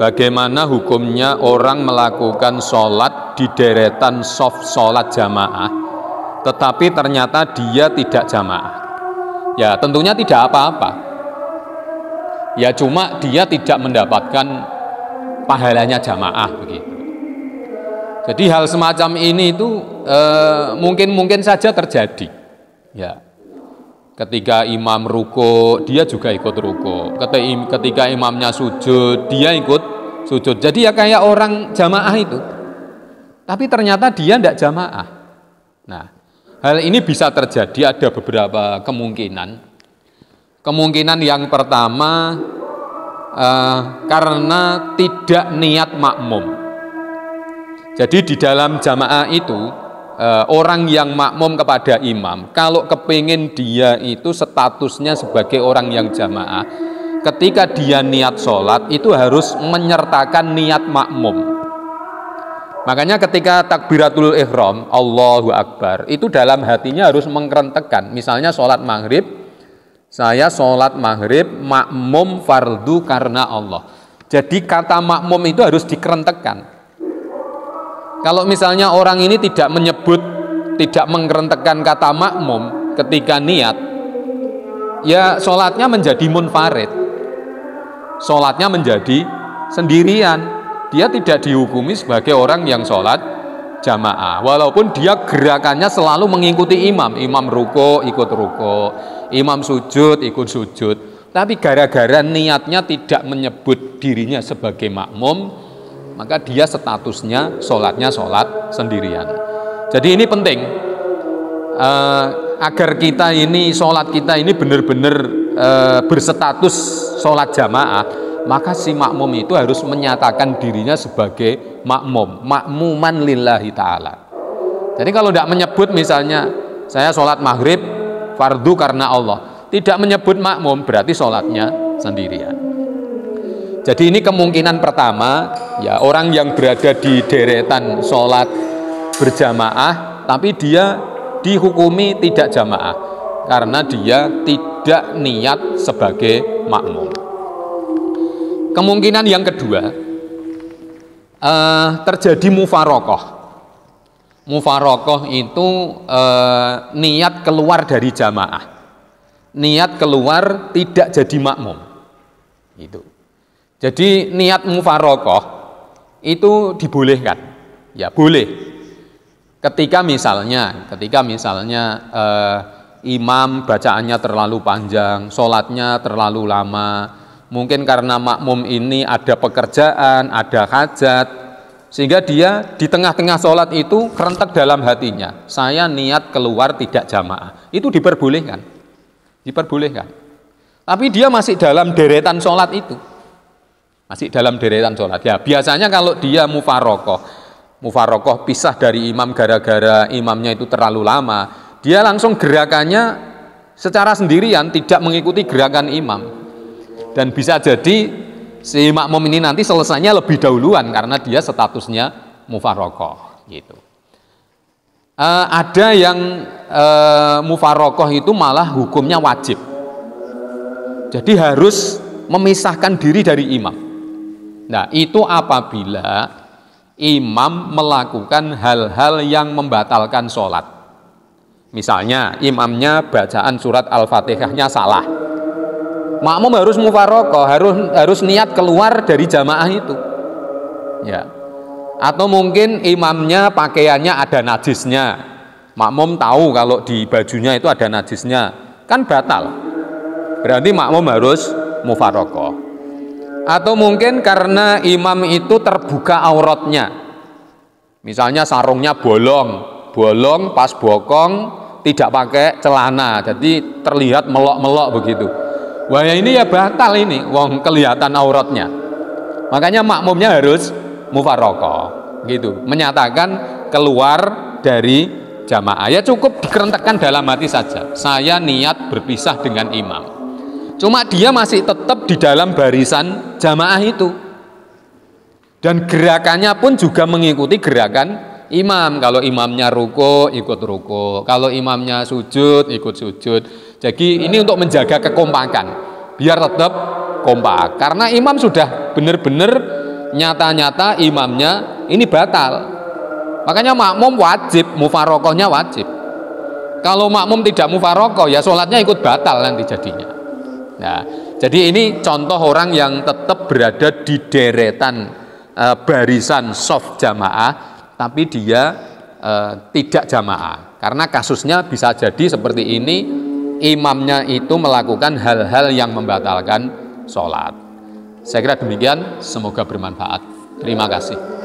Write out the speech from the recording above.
bagaimana hukumnya orang melakukan sholat di deretan shaf sholat jamaah, tetapi ternyata dia tidak jamaah. Ya tentunya tidak apa-apa. Ya cuma dia tidak mendapatkan pahalanya jamaah begitu. Jadi hal semacam ini itu mungkin saja terjadi. Ya. Ketika imam ruko, dia juga ikut ruko. Ketika imamnya sujud, dia ikut sujud. Jadi ya kayak orang jamaah itu. Tapi ternyata dia tidak jamaah. Nah, hal ini bisa terjadi, ada beberapa kemungkinan. Kemungkinan yang pertama, karena tidak niat makmum. Jadi di dalam jamaah itu, orang yang makmum kepada imam, kalau kepingin dia itu statusnya sebagai orang yang jamaah, ketika dia niat sholat itu harus menyertakan niat makmum. Makanya ketika takbiratul ihram, Allahu Akbar, itu dalam hatinya harus mengkerentekkan. Misalnya sholat maghrib, saya sholat maghrib makmum fardu karena Allah. Jadi kata makmum itu harus dikerentekkan. Kalau misalnya orang ini tidak mengkerentekkan kata makmum ketika niat, ya sholatnya menjadi munfarid, sholatnya menjadi sendirian. Dia tidak dihukumi sebagai orang yang sholat jamaah, walaupun dia gerakannya selalu mengikuti imam. Imam ruko ikut ruko, imam sujud ikut sujud. Tapi gara-gara niatnya tidak menyebut dirinya sebagai makmum, maka dia statusnya sholatnya sholat sendirian. Jadi ini penting agar kita ini sholat kita ini benar-benar berstatus sholat jamaah, maka si makmum itu harus menyatakan dirinya sebagai makmum, makmuman lillahi ta'ala. Jadi kalau tidak menyebut misalnya saya sholat maghrib fardu karena Allah, tidak menyebut makmum, berarti sholatnya sendirian. Jadi ini kemungkinan pertama, ya orang yang berada di deretan sholat berjamaah, tapi dia dihukumi tidak jamaah karena dia tidak niat sebagai makmum. Kemungkinan yang kedua, terjadi mufarokoh. Mufarokoh itu niat keluar dari jamaah, niat keluar tidak jadi makmum. Itu. Jadi niat mufarokoh itu dibolehkan, ya boleh. Ketika misalnya imam bacaannya terlalu panjang, sholatnya terlalu lama, mungkin karena makmum ini ada pekerjaan, ada hajat, sehingga dia di tengah-tengah sholat itu kerentek dalam hatinya, saya niat keluar tidak jamaah, itu diperbolehkan. Tapi dia masih dalam deretan sholat itu. Ya biasanya kalau dia mufarokoh pisah dari imam gara-gara imamnya itu terlalu lama, dia langsung gerakannya secara sendirian, tidak mengikuti gerakan imam, dan bisa jadi si makmum ini nanti selesainya lebih dahuluan karena dia statusnya mufarokoh gitu. Ada yang mufarokoh itu malah hukumnya wajib, jadi harus memisahkan diri dari imam. Nah, itu apabila imam melakukan hal-hal yang membatalkan sholat. Misalnya, imamnya bacaan surat Al-Fatihahnya salah. Makmum harus mufarokoh, harus niat keluar dari jamaah itu. Ya. Atau mungkin imamnya pakaiannya ada najisnya. Makmum tahu kalau di bajunya itu ada najisnya, kan batal. Berarti makmum harus mufarokoh. Atau mungkin karena imam itu terbuka auratnya, misalnya sarungnya bolong pas bokong, tidak pakai celana, jadi terlihat melok-melok begitu. Wah ini ya batal ini, wong kelihatan auratnya. Makanya makmumnya harus mufarokoh, gitu, menyatakan keluar dari jamaah. Ya cukup dikerentekkan dalam hati saja, saya niat berpisah dengan imam. Cuma dia masih tetap di dalam barisan jamaah itu. Dan gerakannya pun juga mengikuti gerakan imam. Kalau imamnya ruko, ikut ruko. Kalau imamnya sujud, ikut sujud. Jadi ini untuk menjaga kekompakan. Biar tetap kompak. Karena imam sudah benar-benar nyata-nyata imamnya ini batal. Makanya makmum wajib, mufarokohnya wajib. Kalau makmum tidak mufarokoh, ya sholatnya ikut batal nanti jadinya. Nah, jadi ini contoh orang yang tetap berada di deretan barisan soft jamaah, tapi dia tidak jamaah. Karena kasusnya bisa jadi seperti ini, imamnya itu melakukan hal-hal yang membatalkan sholat. Saya kira demikian, semoga bermanfaat. Terima kasih.